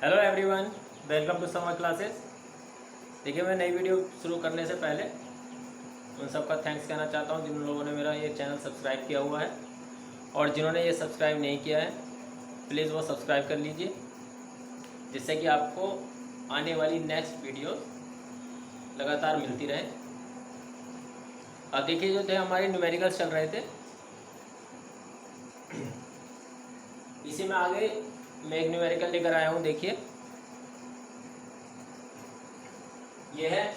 Hello everyone, welcome to summer classes. देखिए, मैं नई वीडियो शुरू करने से पहले उन सबका थैंक्स कहना चाहता हूं जिन लोगों ने मेरा ये चैनल सब्सक्राइब किया हुआ है, और जिन्होंने ये सब्सक्राइब नहीं किया है प्लीज़ वो सब्सक्राइब कर लीजिए, जिससे कि आपको आने वाली नेक्स्ट वीडियो लगातार मिलती रहे। अब देखिए, जो थे हमारे न्यूमेरिकल्स चल रहे थे, इसी में आगे मैं एक न्यूमेरिकल लेकर आया हूँ। देखिए, ये है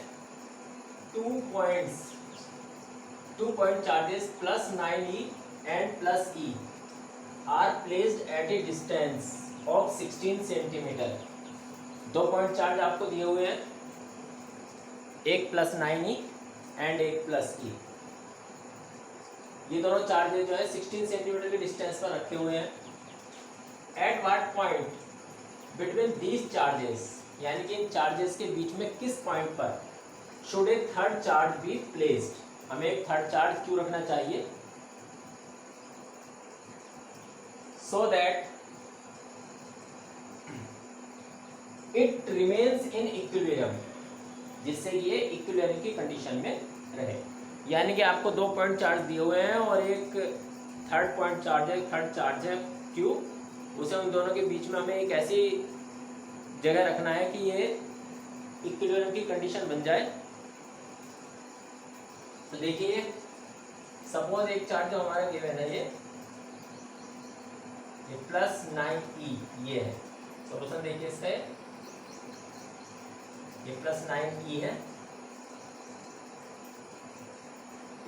2 point charges plus 9e and plus e are placed at a distance of 16 centimetre. 2 point charge आपको दिए हुए हैं, एक प्लस 9e एंड एक प्लस e। ये दोनों चार्जेज जो है 16 सेंटीमीटर के डिस्टेंस पर रखे हुए हैं। At what point between these charges, यानी कि इन चार्जेस के बीच में किस पॉइंट पर should A third charge be placed, हमें एक थर्ड चार्ज क्यों रखना चाहिए, so that it remains in equilibrium, जिससे ये इक्विलिब्रियम की कंडीशन में रहे। यानी कि आपको 2 पॉइंट चार्ज दिए हुए हैं और एक थर्ड पॉइंट चार्ज है, थर्ड चार्ज है क्यू, उसे उन दोनों के बीच में हमें एक ऐसी जगह रखना है कि ये इक्विलिब्रियम की कंडीशन बन जाए। तो देखिए, सपोज एक चार्ज जो हमारा गिवन है ये प्लस 9e ये है। सॉल्यूशन देखिए इसका, ये प्लस 9e है,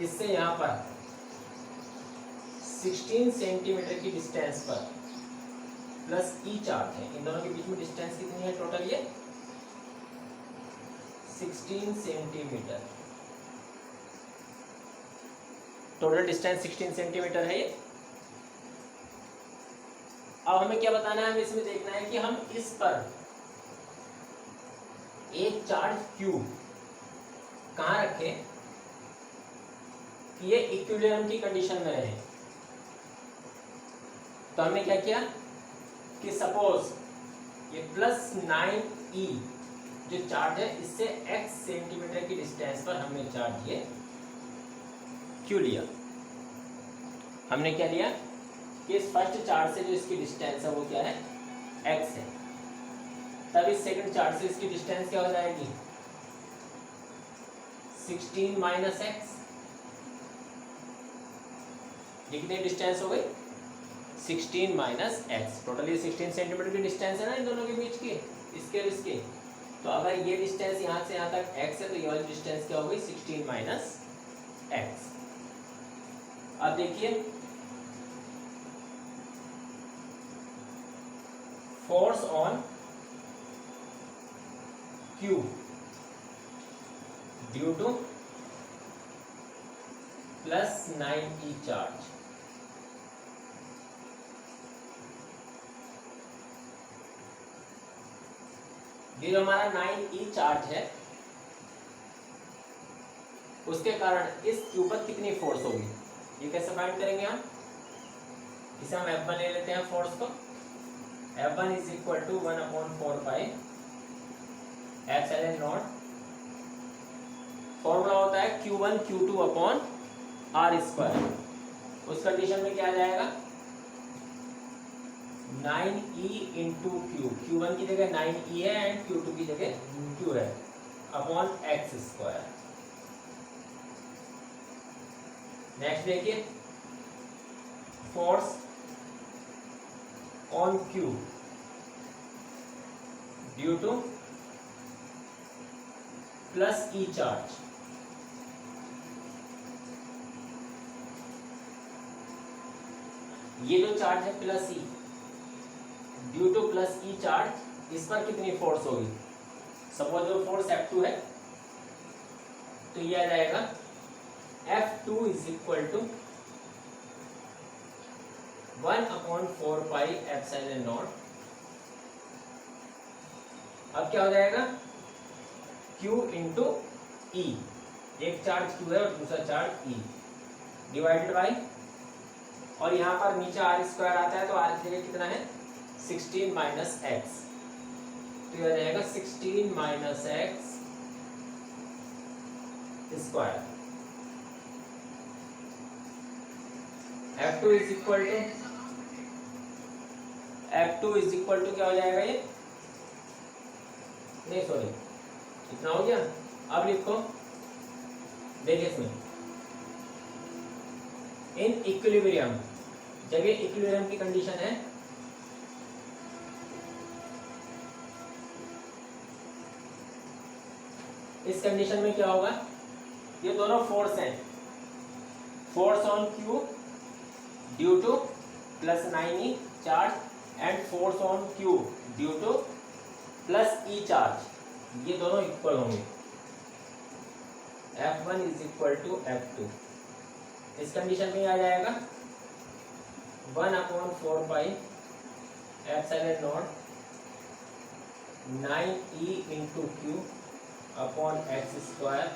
इससे यहाँ पर 16 सेंटीमीटर की डिस्टेंस पर प्लस ई चार्ज है। इन दोनों के बीच में डिस्टेंस कितनी है टोटल, ये 16 सेंटीमीटर। टोटल डिस्टेंस 16 सेंटीमीटर है ये। अब हमें क्या बताना है, हमें इसमें देखना है कि हम इस पर एक चार्ज Q कहां रखें कि ये इक्विलिब्रियम की कंडीशन में रहे। तो हमने क्या किया कि सपोज ये प्लस 9e जो चार्ज है, इससे x सेंटीमीटर की डिस्टेंस पर हमने चार्ज ये Q लिया। हमने क्या लिया कि इस फर्स्ट चार्ज से जो इसकी डिस्टेंस है वो क्या है, x है। तब इस सेकंड चार्ज से इसकी डिस्टेंस क्या हो जाएगी, 16 माइनस x। ये कितनी डिस्टेंस हो गई, 16 माइनस एक्स। टोटल ये 16 सेंटीमीटर की डिस्टेंस है ना इन दोनों के बीच की, इसके और इसके। तो अगर ये डिस्टेंस यहाँ से यहाँ तक x है, तो ये वाली डिस्टेंस क्या हो गई, 16 माइनस एक्स। अब देखिए, force on Q due two plus 9e charge. ये जो हमारा 9e चार्ज है, उसके कारण इस Q पर कितनी फोर्स होगी, ये कैसे फाइंड करेंगे हम। इसे हम F1 ले लेते हैं फोर्स को। F1 is equal to 1/4 pi epsilon not. Formula होता है Q1 Q2 upon R square. उस कंडीशन में क्या आ जाएगा, 9e इंटू Q। Q1 की जगह 9e है एंड Q2 की जगह Q है, अपॉन एक्स स्क्वायर। नेक्स्ट देखिए, force on Q due two plus E charge. ये जो चार्ज है प्लस ई, ड्यू टू प्लस ई चार्ज, इस पर कितनी फोर्स होगी। सपोज जो फोर्स F2 है, तो ये आ जाएगा F2 is equal to 1/4 pi epsilon not. अब क्या हो जाएगा, Q इंटू E, एक चार्ज Q है और दूसरा चार्ज E, डिवाइडेड बाई, और यहाँ पर नीचे R स्क्वायर आता है तो R की जगह कितना है, 16 माइनस एक्स। तो यह रहेगा 16 minus x square. F2 is equal to क्या हो जाएगा ये, नहीं सॉरी इतना हो गया। अब लिखो, देखिए इसमें इन इक्विलिब्रियम, जब ये इक्विलिब्रियम की कंडीशन है, इस कंडीशन में क्या होगा, ये दोनों फोर्स हैं, force on Q due to +9e charge and force on Q due to +e charge, ये दोनों इक्वल होंगे। F1 is equal to F2, इस कंडीशन में आ जाएगा 1/4 pi epsilon not 9e into Q upon x square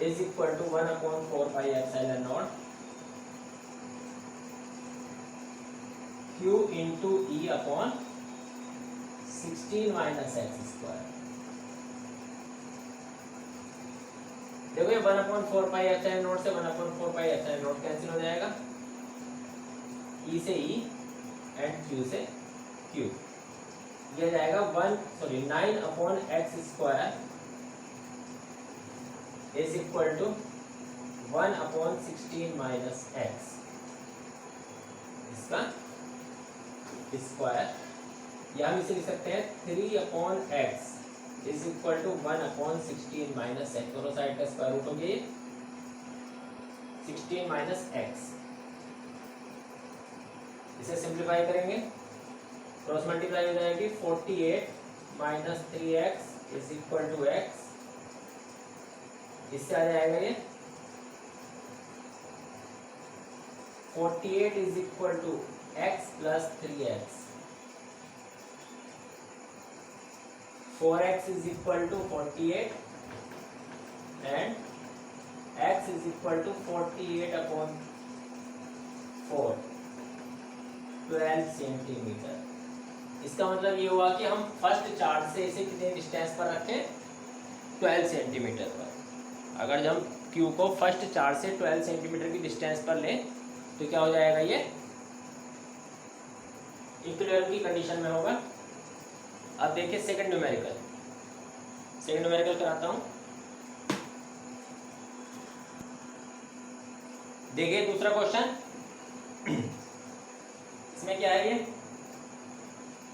is equal to 1/4 pi epsilon not Q into E upon 16 minus x square. देखो ये 1/4 pi epsilon not से 1/4 pi epsilon not cancel हो जाएगा, E से E and Q से Q, ये जाएगा 9/x square is equal to 1/16 minus x, इसका स्क्वायर, या हम इसे लिख सकते हैं 3/x is equal to 1/16 minus x, दोनों साइड का स्क्वायर रूट हो गया 16 माइनस एक्स। इसे सिंप्लीफाई करेंगे, क्रॉस मल्टीप्लाई हो जाएगी 48 minus 3x is equal to x, इससे आ जाएगा ये 48 is equal to x plus 3x, 4x is equal to 48 and x is equal to 48 upon 4, 12 centimetre. इसका मतलब ये हुआ कि हम फर्स्ट चार्ज से इसे कितने डिस्टेंस पर रखें, 12 सेंटीमीटर पर। अगर जब हम Q को फर्स्ट चार्ज से 12 सेंटीमीटर की डिस्टेंस पर लें तो क्या हो जाएगा, ये इक्विलिब्रियम की कंडीशन में होगा। अब देखिए सेकंड न्यूमेरिकल कराता हूं। देखिए दूसरा क्वेश्चन, इसमें क्या है, ये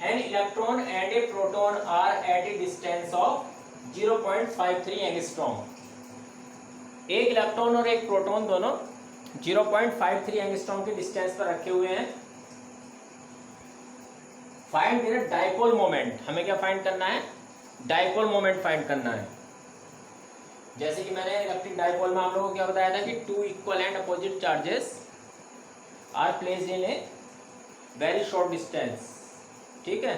an electron and a proton are at a distance of 0.53 angstrom. एक इलेक्ट्रॉन और एक प्रोटॉन दोनों 0.53 एंगस्ट्रॉम के डिस्टेंस पर रखे हुए हैं। फाइंड देयर डाइपोल मोमेंट, हमें क्या फाइंड करना है, डाइपोल मोमेंट फाइंड करना है। जैसे कि मैंने इलेक्ट्रिक डाइपोल में आप लोगों को क्या बताया था कि 2 equal and opposite charges are placed in a very short distance, ठीक है।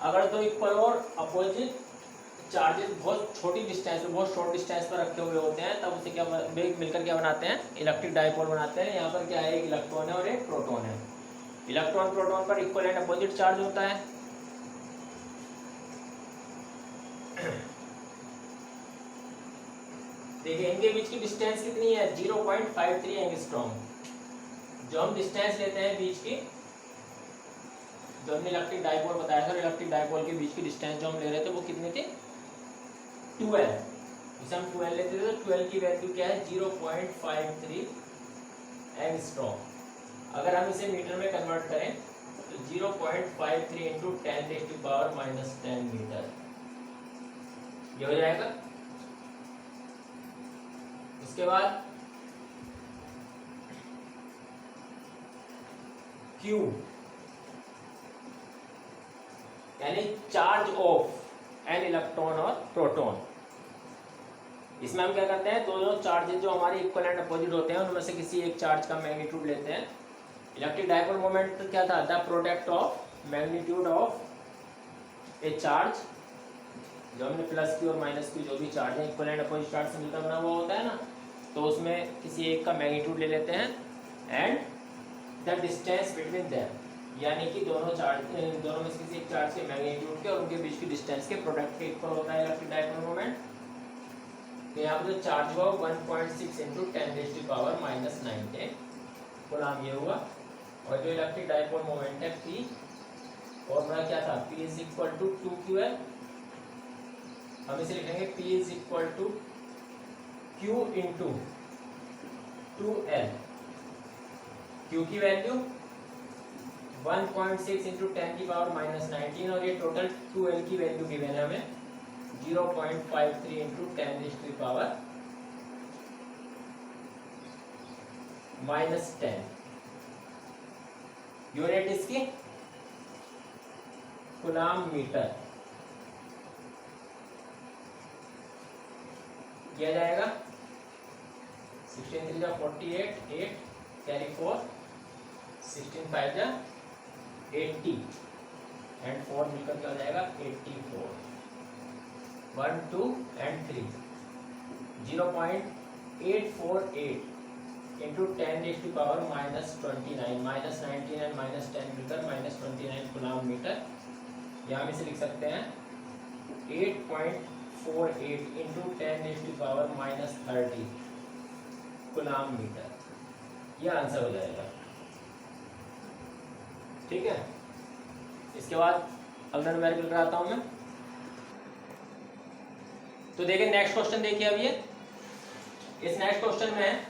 अगर 2 इक्वल और अपोजिट चार्जेस बहुत छोटी डिस्टेंस पर, बहुत शॉर्ट डिस्टेंस पर रखे हुए होते हैं, तब उसे क्या मिलकर क्या बनाते हैं, इलेक्ट्रिक डाइपोल बनाते हैं। यहाँ पर क्या है, एक इलेक्ट्रॉन है और एक प्रोटॉन है। इलेक्ट्रॉन प्रोटॉन पर इक्वल एंड अपोजिट चार्ज होता है। देखिए इनके बीच की डिस्टेंस कितनी है, 0.53 एंगस्ट्रॉम। जो हम डिस्टेंस लेते हैं बीच की, जो हमने इलेक्ट्रिक डाइपोल बताया था, इलेक्ट्रिक डाइपोल के बीच की डिस्टेंस जो हम ले रहे थे वो कितनी थी, 12। इसे हम 12 लेते थे तो 12 की वैल्यू क्या है, 0.53 एंगस्ट्रॉम। अगर हम इसे मीटर में कन्वर्ट करें तो 0.53 इंटू 10⁻⁻10 मीटर ये हो जाएगा। उसके बाद Q यानी चार्ज ऑफ एन इलेक्ट्रॉन और प्रोटॉन। इसमें हम क्या करते हैं, दोनों चार्जेस जो हमारे इक्वल एंड अपोजिट होते हैं उनमें से किसी एक चार्ज का मैग्नीट्यूड लेते हैं। इलेक्ट्रिक डाइपोल मोमेंट तो क्या था, the product of magnitude of A charge, जो हमने प्लस की और माइनस की जो भी चार्ज है इक्वल एंड अपोजिट चार्ज से मिलकर बना हुआ होता है ना, तो उसमें किसी एक का मैग्नीट्यूड ले लेते हैं and the distance between them, यानी कि दोनों में से किसी एक चार्ज के मैग्नीट्यूड के और उनके बीच की डिस्टेंस के प्रोडक्ट के इक्वल होता है इलेक्ट्रिक डाइपोल मोमेंट। तो यहाँ पे जो चार्ज हुआ 1.6 इंटू 10⁻⁻⁹ कूलम्ब ये हुआ। और जो इलेक्ट्रिक डाइपोल मोमेंट है P, फॉर्मूला क्या था, P is equal to 2ql। हम इसे लिखेंगे P is equal to Q into 2l। Q की वैल्यू 1.6 इंटू 10⁻⁻⁹ और ये टोटल 2l की वैल्यू गिवन है हमें 0.53 इंटू 10⁻⁻10। यूनिट इसकी कूलम्ब मीटर किया जाएगा। 16 3 जा 48, 8 कैरी 4, 16 5 जा 80 एंड 4 मिलकर क्या हो जाएगा 84। 1 2 एंड 3 0.848 इंटू 10⁻⁻⁻29 -19 एंड -10 मिलकर -29 कूलम्ब मीटर। यहाँ में से लिख सकते हैं 8.48 इंटू 10⁻⁻30 कूलम्ब मीटर। यह आंसर हो जाएगा। ठीक है, इसके बाद अगला न्यूमेरिकल कराता हूं मैं। तो देखिए नेक्स्ट क्वेश्चन देखिए। अब ये इस नेक्स्ट क्वेश्चन में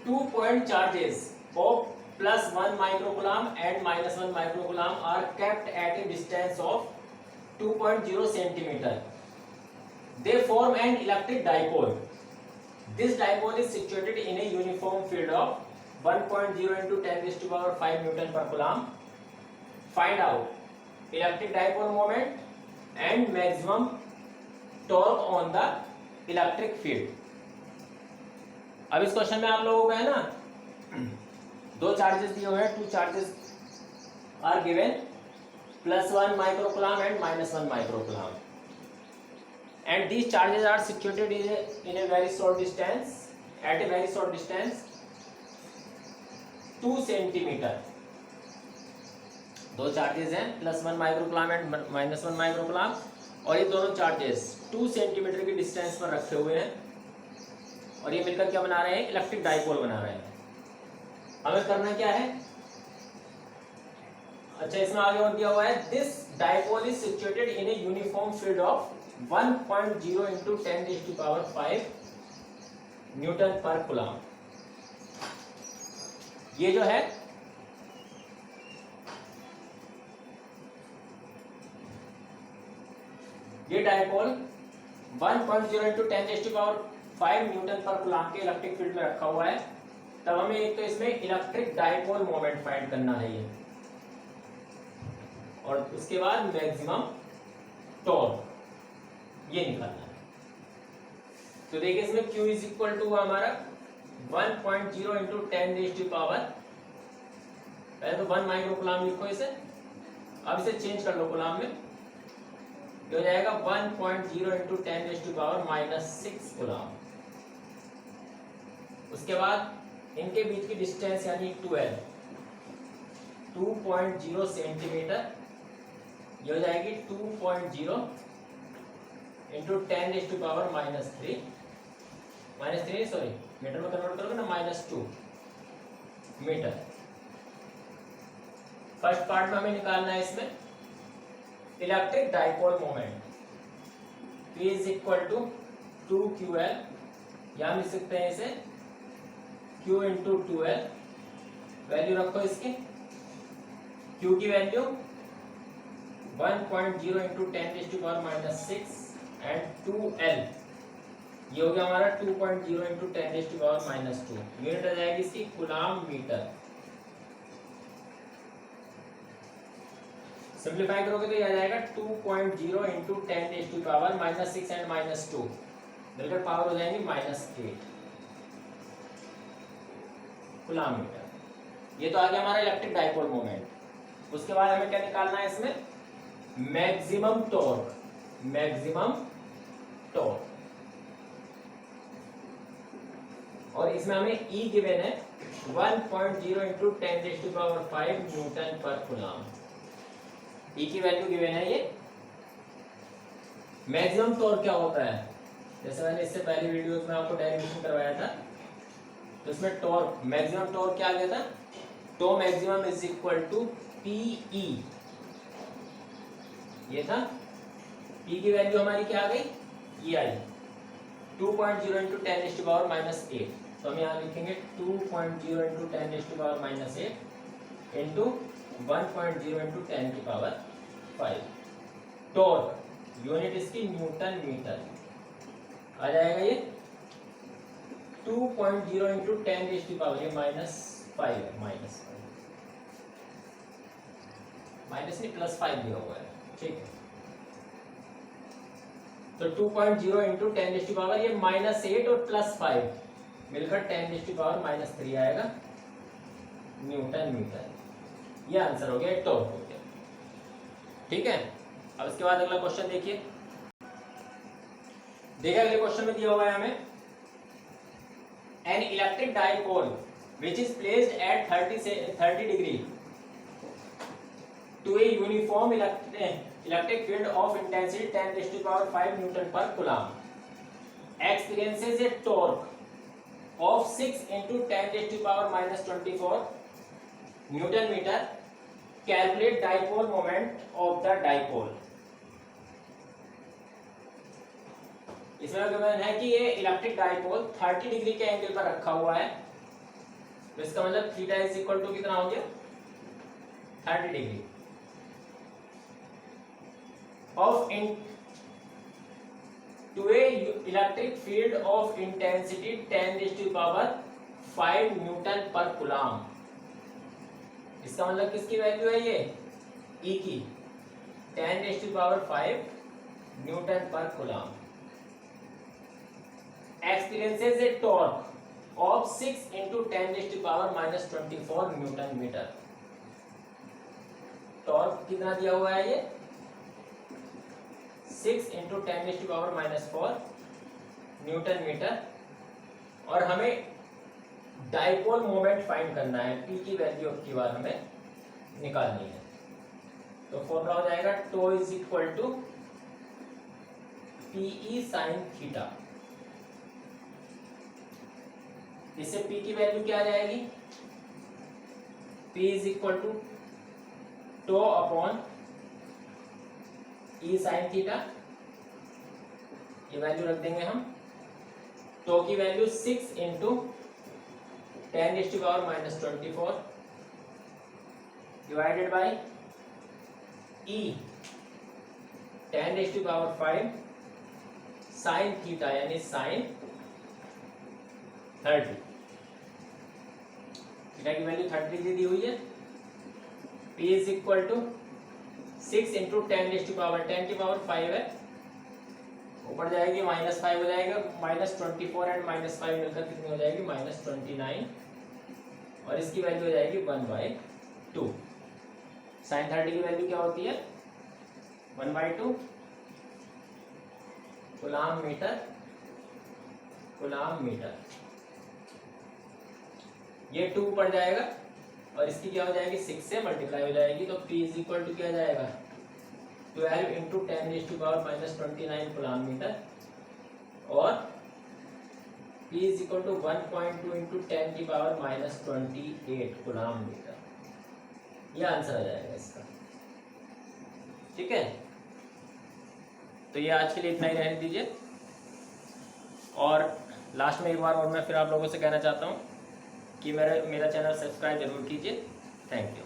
2 point charges of +1 microcoulomb and -1 microcoulomb are kept at a distance of 2.0 centimeter. They form an electric dipole. This dipole is situated in a uniform field of 1.0 into 10⁵ Newton per coulomb. Find out electric dipole moment and maximum torque on the electric field. अब इस question में आप लोगों को है ना दो charges दिए हुए हैं। 2 charges are given, +1 microcoulomb and -1 microcoulomb, and these charges are situated in a very short distance, at a very short distance 2 centimeter. दो चार्जेस हैं +1 microcoulomb and -1 microcoulomb, और ये दोनों चार्जेस 2 सेंटीमीटर की डिस्टेंस पर रखे हुए हैं और ये मिलकर क्या बना रहे हैं, इलेक्ट्रिक डाइपोल बना रहे हैं। हमें करना क्या है, अच्छा इसमें आगे और दिया हुआ है this dipole is situated in a uniform field of 1.0 into 10⁵ newton पर कूलम्ब। ये जो है ये डाइपोल 1.0 इंटू 10⁵ न्यूटन पर कूलम्ब के इलेक्ट्रिक फील्ड में रखा हुआ है। तब हमें एक तो इसमें इलेक्ट्रिक डाइपोल मोमेंट फाइंड करना है ये, और उसके बाद मैक्सिमम टॉर्क ये निकालना है। तो देखिए इसमें Q इज इक्वल टू हमारा 1.0 इंटू 10⁻, पहले तो 1 माइक्रोकूलम्ब लिखो इसे, अब इसे चेंज कर लो कूलम्ब में, हो जाएगा 1.0 इंटू 10⁻⁻6 कूलम्ब। उसके बाद इनके बीच की डिस्टेंस यानी 2l 2.0 सेंटीमीटर, ये हो जाएगी 2.0 इंटू 10⁻⁻3 सॉरी मीटर में कन्वर्ट करोगे ना -2 मीटर। फर्स्ट पार्ट में हमें निकालना है इसमें electric dipole moment. P is equal to 2ql, यहां लिख सकते हैं इसे Q इंटू 2l। वैल्यू रखो इसकी, Q की वैल्यू 1.0 इंटू 10⁻⁻6 एंड 2l ये हो गया हमारा 2.0 इंटू 10⁻⁻2। यूनिट आ जाएगी इसकी कूलम्ब मीटर। सिंप्लीफाई करोगे तो ये आ जाएगा 2.0 इंटू 10⁻⁻6 एंड -2 मिलकर पावर हो जाएंगी -8 कूलम्ब मीटर। ये तो आ गया हमारा इलेक्ट्रिक डाइपोल मोमेंट। उसके बाद हमें क्या निकालना है इसमें, मैक्सिमम टॉर्क। और इसमें हमें E गिवन है 1.0 इंटू 10⁵ न्यूटन पर कूलम। ई की वैल्यू गिवन है। ये मैक्सिमम टॉर्क क्या होता है, जैसे मैंने इससे पहले वीडियोस में आपको डेरिवेशन करवाया था, तो इसमें टॉर्क मैक्सिमम टॉर्क क्या आ गया था, tau maximum is equal to P E. ये था पी की वैल्यू हमारी क्या आ गई, ई आई 2.0 इंटू 10⁻⁻8। तो हम यहाँ लिखेंगे 2.0 into 10⁻⁸ into 1.0 into 10⁵। Torque unit इसकी न्यूटन मीटर आ जाएगा। ये 2.0 इंटू 10⁻, ये -5 है, माइनस नहीं +5 दिया हुआ है, ठीक है। तो 2.0 इंटू 10⁻, ये -8 और +5 मिलकर 10⁻³ आएगा न्यूटन मीटर। ये आंसर हो गया, टॉर्क हो गया, ठीक है। अब इसके बाद अगला क्वेश्चन देखिए। अगले क्वेश्चन में दिया हुआ है हमें an electric dipole which is placed at 30 degree to a uniform electric field of intensity 10⁵ newton per coulomb experiences a torque of 6 into 10⁻⁻24 newton metre. Calculate dipole moment of the dipole. इसमें given है कि ये electric dipole 30 degree के angle पर रखा हुआ है, तो इसका मतलब थीटा इज इक्वल टू कितना हो गया, 30 डिग्री ऑफ to a electric field of intensity 10⁵ newton per coulomb. इसका मतलब किसकी वैल्यू है, ये ई की 10⁵ newton per coulomb experiences a torque of 6 into 10⁻⁻24 newton metre. Torque कितना दिया हुआ है, ये 6 इंटू 10⁻⁻4 न्यूटन मीटर, और हमें डाइपोल मोमेंट फाइंड करना है, पी की वैल्यू की बार हमें निकालनी है। तो फॉर्मूला हो जाएगा tau is equal to P E sine theta. इससे पी की वैल्यू क्या आ जाएगी, P is equal to tau upon E sine theta. ये वैल्यू रख देंगे हम। टो की value 6 into 10⁻⁻24 divided by E 10⁵ sine theta यानी साइन 30। थीटा की वैल्यू 30 डिग्री दी हुई है। P is equal to 6 into 10⁻⁻5 है, ऊपर जाएगी -5 हो जाएगा, -24 एंड -5 मिलकर कितनी हो जाएगी, -29, और इसकी वैल्यू हो जाएगी 1/2। साइन 30 की वैल्यू क्या होती है, 1/2 कूलम मीटर। ये 2 पड़ जाएगा और इसकी क्या हो जाएगी, 6 से मल्टीप्लाई हो जाएगी, तो P इज इक्वल टू क्या जाएगा, 12 इंटू 10⁻⁻29 कूलम मीटर, और P is equal to 1.2 into 10⁻⁻28 coulomb metre. यह आंसर आ जाएगा इसका, ठीक है। तो ये आज के लिए इतना ही रहने दीजिए, और लास्ट में एक बार और मैं फिर आप लोगों से कहना चाहता हूँ कि मेरा चैनल सब्सक्राइब जरूर कीजिए। Thank you.